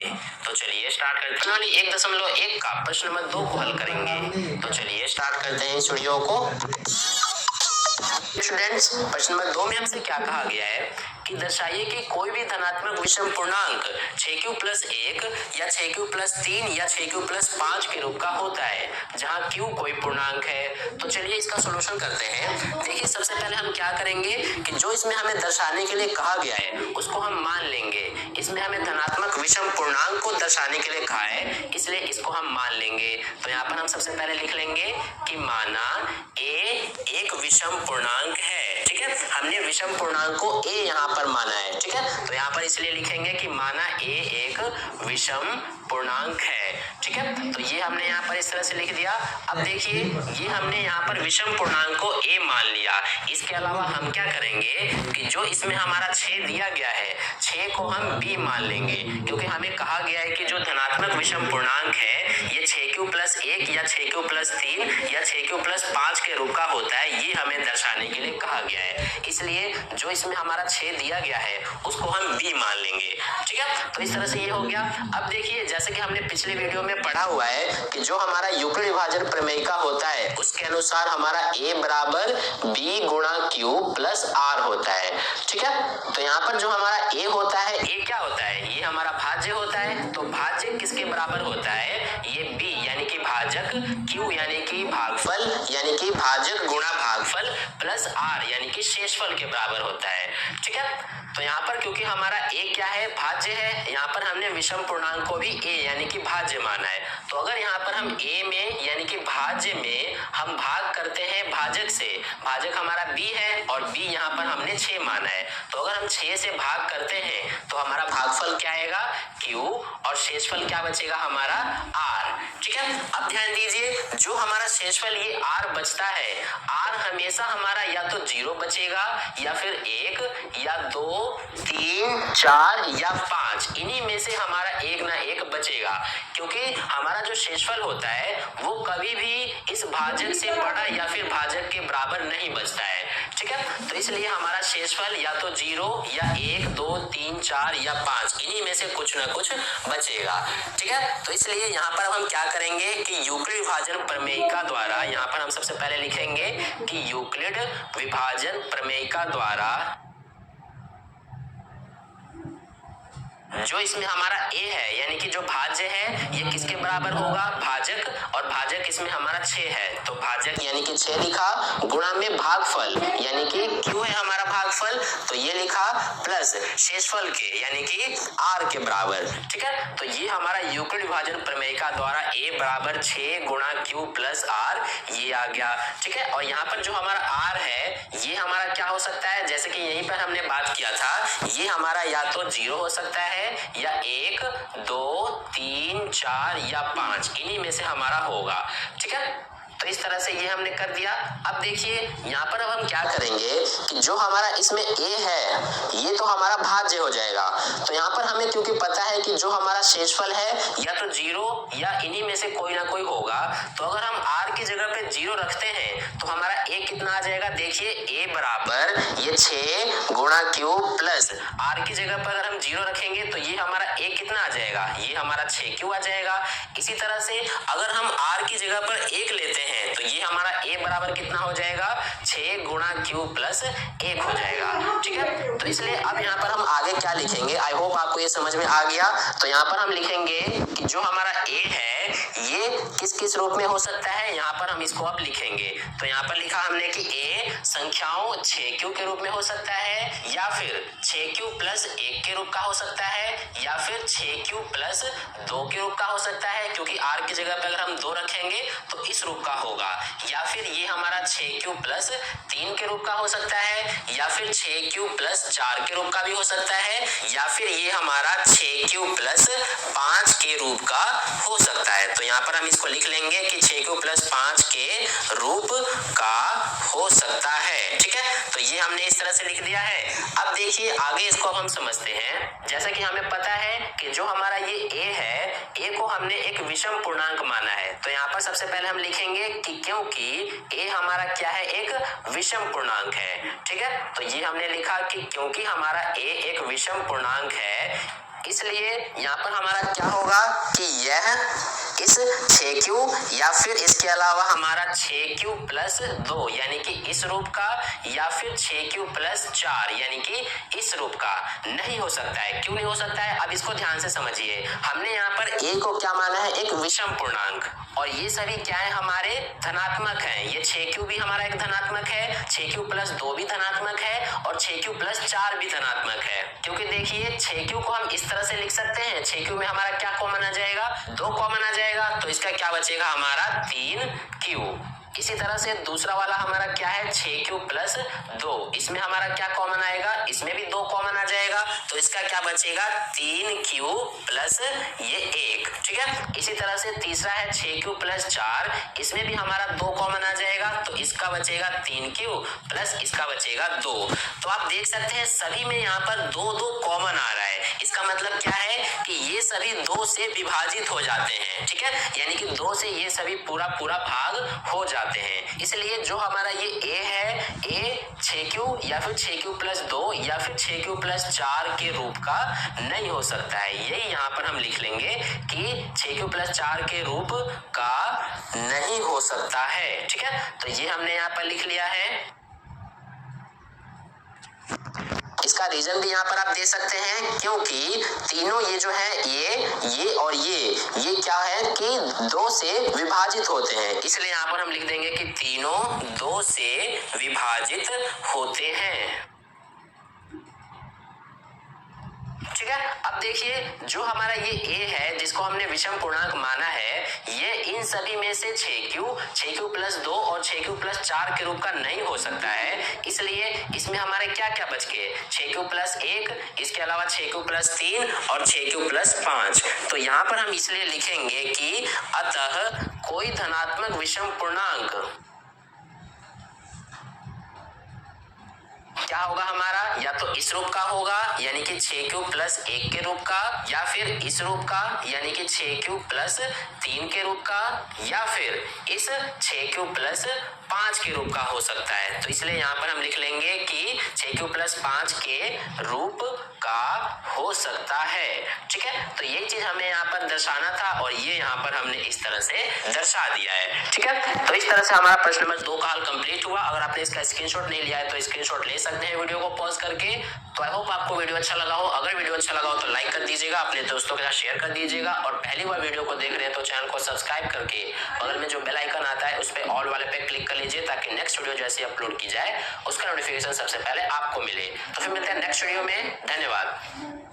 तो चलिए स्टार्ट करते हैं। 1.1 का प्रश्न नंबर 2 को हल करेंगे। तो चलिए स्टार्ट करते हैं इस वीडियो को। स्टूडेंट्स, प्रश्न नंबर 2 में हमसे क्या कहा गया है कि दर्शाइए कि कोई भी धनात्मक विषम पूर्णांक 6q + 1 या 6q + 3 या 6q + 5 के रूप का होता है, जहां q कोई पूर्णांक है। तो चलिए इसका सॉल्यूशन करते हैं। देखिए, सबसे पहले हम क्या करेंगे कि जो इसमें हमें दर्शाने के लिए कहा गया है उसको हम मान लेंगे। इसमें हमें धनात्मक विषम पूर्णांक को दर्शाने के लिए कहा है, इसलिए इसको हम मान लेंगे। तो यहाँ पर हम सबसे पहले लिख लेंगे कि माना a एक विषम पूर्णांक है। ठीक है, हमने विषम पूर्णांक को a यहाँ पर माना है। ठीक है, तो यहाँ पर इसलिए लिखेंगे कि माना a एक विषम पूर्णांक है। ठीक है, तो ये हमने यहाँ पर इस तरह से लिख दिया। अब देखिए, ये हमने यहाँ पर विषम पूर्णांक को a मान लिया। इसके अलावा हम क्या करेंगे कि जो इसमें हमारा 6 दिया गया है, 6 को हम b मान लेंगे, क्योंकि हमें कहा गया है कि जो धनात्मक विषम पूर्णांक है ये 6q + 1 या 6q + 3 या 6q + 5 के रूप का होता है, ये हमें दर्शाने के लिए कहा गया है। इसलिए जो इसमें हमारा 6 दिया गया है उसको हम b मान लेंगे। ठीक है, तो इस तरह से ये हो गया। अब देखिए, जैसे कि हमने पिछले वीडियो में पढ़ा हुआ है कि जो हमारा यूक्लिड विभाजन प्रमेय का होता है उसके अनुसार हमारा a बराबर b गुणा q + r होता है। ठीक है, तो यहाँ पर जो हमारा a होता है, a क्या होता है? ये हमारा भाज्य होता है। तो भाज्य किसके बराबर होता है? ये b यानी कि भाजक, q यानी कि भागफल यानी कि भाजक गुणा भागफल प्लस r यानी कि शेषफल के बराबर होता है। ठीक है, तो यहाँ पर क्योंकि हमारा a क्या है? भाज्य है। यहाँ पर हमने विषम पूर्णांक को भी a यानी कि भाज्य माना है। तो अगर यहाँ पर हम a में यानी कि भाज्य में हम भाग करते हैं भाजक से, भाजक हमारा b है और b यहाँ पर हमने 6 माना है, तो अगर हम 6 से भाग करते हैं तो हमारा भागफल क्या आएगा? q और शेषफल क्या बचेगा? हमारा r। ठीक है, अब ध्यान दीजिए, जो हमारा शेषफल ये r बचता है, r हमेशा हमारा या तो 0 बचेगा या फिर 1 या 2 3 4 या 5, इन्हीं में से हमारा एक ना एक बचेगा, क्योंकि हमारा जो शेषफल होता है वो कभी भी इस भाजक से बड़ा या फिर भाजक के बराबर नहीं बचता है। ठीक है, तो इसलिए हमारा शेषफल या तो 0 या 1 2 3 4 या 5, इन्हीं में से कुछ ना कुछ बचेगा। ठीक है, तो इसलिए यहाँ पर हम क्या करेंगे कि यूक्लिड विभाजन प्रमेयिका द्वारा, यहाँ पर हम सबसे पहले लिखेंगे कि यूक्लिड विभाजन प्रमेयिका द्वारा जो इसमें हमारा a है यानी कि जो भाज्य है ये किसके बराबर होगा? भाजक, और भाजक इसमें हमारा 6 है, तो भाजक यानी कि 6 लिखा, गुणा में भागफल यानी कि q है हमारा भागफल, तो ये लिखा, प्लस शेषफल के यानी कि r के बराबर। ठीक है, तो ये हमारा यूक्लिड विभाजन प्रमेयिका द्वारा a बराबर 6 गुणा q + r ये आ गया। ठीक है, और यहाँ पर जो हमारा r है ये हमारा क्या हो सकता है? जैसे कि यहीं पर हमने बात किया था, ये हमारा या तो 0 हो सकता है या 1 2 3 4 या 5, इन्हीं में से हमारा होगा। ठीक है, तो इस तरह से ये हमने कर दिया। अब देखिए, यहाँ पर अब हम क्या करेंगे कि जो हमारा इसमें a है ये तो हमारा भाज्य हो जाएगा। तो यहाँ पर हमें क्योंकि पता है कि जो हमारा शेषफल है या तो 0 या इन्हीं में से कोई ना कोई होगा, तो अगर हम r की जगह पे 0 रखते हैं तो हमारा a कितना आ जाएगा? देखिए, a बराबर ये 6 गुणा q प्लस r की जगह पर अगर हम 0 रखेंगे तो ये हमारा a कितना आ जाएगा? ये हमारा 6q आ जाएगा। इसी तरह से अगर हम r की जगह पर 1 लेते हैं तो ये हमारा a बराबर कितना हो जाएगा? 6 गुणा q प्लस 1 हो जाएगा। ठीक है, तो इसलिए अब यहाँ पर हम आगे क्या लिखेंगे, आई होप आपको ये समझ में आ गया। तो यहाँ पर हम लिखेंगे कि जो हमारा a है ये किस किस रूप में हो सकता है, यहाँ पर हम इसको अब लिखेंगे। तो यहाँ पर लिखा हमने कि a संख्याओं 6q के रूप में हो सकता है, या फिर 6q + 1 के रूप का हो सकता है, या फिर 6q + 2 के रूप का हो सकता है, क्योंकि r की जगह पे अगर हम 2 रखेंगे तो इस रूप का होगा, या फिर ये हमारा 6q + 3 के रूप का हो सकता है, या फिर 6q + 4 के रूप का भी हो सकता है, या फिर ये हमारा 6q + 5 के रूप का हो सकता है। तो यहाँ पर हम इसको लिख लेंगे कि 6q + 5 के रूप का हो सकता है। ठीक है, तो ये हमने इस तरह से लिख दिया है। अब देखिए, आगे इसको अब हम समझते हैं। जैसा कि हमें पता है कि जो हमारा ये a है, a को हमने एक विषम पूर्णांक माना है, तो यहाँ पर सबसे पहले हम लिखेंगे कि क्योंकि a हमारा क्या है? एक विषम पूर्णांक है। ठीक है, तो ये हमने लिखा कि क्योंकि हमारा a एक विषम पूर्णांक है, इसलिए यहाँ पर हमारा क्या होगा कि यह इस 6q या फिर इसके अलावा हमारा 6q प्लस 2 यानी कि इस रूप का या फिर 6q प्लस 4 यानी कि इस रूप का नहीं हो सकता है। क्यों नहीं हो सकता है, अब इसको ध्यान से समझिए। हमने यहाँ पर a को क्या माना है, एक विषम पूर्णांक, और ये सभी क्या है, हमारे धनात्मक हैं। ये 6q भी हमारा एक धनात्मक है, 6q प्लस 2 भी धनात्मक है और 6q प्लस 4 भी धनात्मक है। क्योंकि देखिए 6q को हम इस तरह से लिख सकते हैं, 6q में हमारा क्या कॉमन आ जाएगा, 2 कॉमन आ जाएगा, तो इसका क्या बचेगा हमारा 3q। इसी तरह से दूसरा वाला हमारा क्या है 6q प्लस 2, इसमें हमारा क्या कॉमन आएगा, इसमें भी 2 कॉमन आ जाएगा, तो इसका क्या बचेगा 3q प्लस ये 1। ठीक है, इसी तरह से तीसरा है 6q प्लस 4, इसमें भी हमारा 2 कॉमन आ जाएगा, तो इसका बचेगा 3q प्लस इसका बचेगा 2। तो आप देख सकते हैं सभी में यहाँ पर 2 कॉमन आ रहा है। इसका मतलब क्या है कि ये सभी 2 से विभाजित हो जाते हैं। ठीक है, यानी कि 2 से ये सभी पूरा भाग हो जाते हैं। इसलिए जो हमारा ये a है, a 6q या फिर 6q प्लस 2 या फिर 6q प्लस 4 के रूप का नहीं हो सकता है। यही यहाँ पर हम लिख लेंगे कि 6q प्लस 4 के रूप का नहीं हो सकता है। ठीक है, तो ये हमने यहाँ पर लिख लिया है। इसका रीजन भी यहाँ पर आप दे सकते हैं, क्योंकि तीनों ये जो है ये और ये क्या है कि 2 से विभाजित होते हैं, इसलिए यहाँ पर हम लिख देंगे कि तीनों 2 से विभाजित होते हैं। ठीक है, अब देखिए जो हमारा ये a है जिसको हमने विषम पूर्णांक माना है, ये इन सभी में से 6q प्लस 2 और 6q प्लस 4 के रूप का नहीं हो सकता है। इसलिए इसमें हमारे क्या क्या बच गए, 6q प्लस 1, इसके अलावा 6q प्लस 3 और 6q प्लस 5। तो यहाँ पर हम इसलिए लिखेंगे कि अतः कोई धनात्मक विषम पूर्णांक क्या होगा हमारा, या तो इस रूप का होगा यानी कि 6q प्लस 1 के रूप का, या फिर इस रूप का यानी कि 6q प्लस 3 के रूप का, या फिर इस 6q प्लस 5 के रूप का हो सकता है। तो इसलिए यहाँ पर हम लिख लेंगे कि 6q प्लस 5 के रूप का हो सकता है। ठीक है, तो यही चीज हमें यहाँ पर दर्शाना था और ये यहाँ पर हमने इस तरह से दर्शा दिया है। ठीक है, तो इस तरह से हमारा प्रश्न नंबर 2 का हल कंप्लीट हुआ। अगर आपने इसका स्क्रीनशॉट नहीं लिया है तो स्क्रीनशॉट ले सकते हैं वीडियो को पॉज करके। तो आई होप आपको वीडियो अच्छा लगा हो। अगर वीडियो अच्छा लगा हो तो लाइक कर दीजिएगा, अपने दोस्तों के साथ शेयर कर दीजिएगा, और पहली बार वीडियो को देख रहे हैं तो चैनल को सब्सक्राइब करके बगल में जो बेल आइकन आता है उस पर ऑल वाले पे क्लिक कर लीजिए, ताकि नेक्स्ट वीडियो जैसे अपलोड की जाए उसका नोटिफिकेशन सबसे पहले आपको मिले। तो फिर मिलते हैं नेक्स्ट वीडियो में। धन्यवाद।